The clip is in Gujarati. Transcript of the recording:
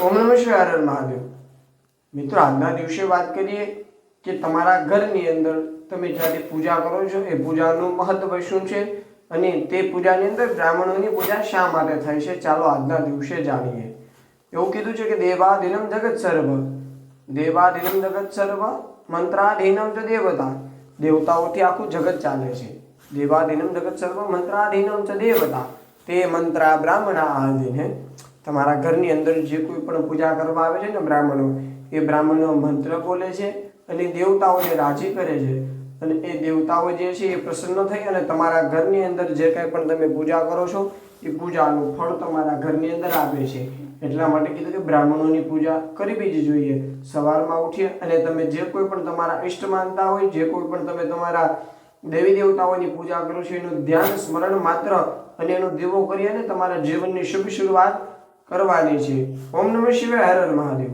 ઓમ નમઃ શિવાય, હર હર મહાદેવ। મિત્રો, આજના દિવસે વાત કરીએ કે તમારા ઘરની અંદર તમે જ્યારે પૂજા કરો છો એ પૂજાનું મહત્વ શું છે અને તે પૂજાની અંદર બ્રાહ્મણોની પૂજા શા માટે થાય છે, ચાલો આજના દિવસે જાણીએ। એવું કીધું છે કે દેવાધીનમ જગત સર્વ, દેવાધીનમ જગત સર્વ મંત્રાધીનમ ચ દેવતા, દેવતાઓથી આખું જગત ચાલે છે। દેવાધીનમ જગત સર્વ મંત્રાધીનમ ચ દેવતા, તે મંત્રા બ્રાહ્મણા આધીન। તમારા ઘરની અંદર જે કોઈ પણ પૂજા કરવા આવે છે ને બ્રાહ્મણો, એ બ્રાહ્મણો મંત્ર બોલે છે અને દેવતાઓને રાજી કરે છે, અને એ દેવતાઓ જે છે એ પ્રસન્ન થઈ અને તમારા ઘરની અંદર જે કંઈ પણ તમે પૂજા કરો છો એ પૂજાનું ફળ તમારા ઘરની અંદર આપે છે। એટલા માટે કીધું કે બ્રાહ્મણોની પૂજા કરવી જ જોઈએ। સવારમાં ઉઠીએ અને તમે જે કોઈ પણ તમારા ઈષ્ટ માનતા હોય, જે કોઈ પણ તમે તમારા દેવી દેવતાઓની પૂજા કરો છો, એનું ધ્યાન સ્મરણ માત્ર અને એનો દીવો કરી અને તમારા જીવનની શુભ શરૂઆત કરવાની છે। ઓમ નમઃ શિવાય, હર હર મહાદેવ।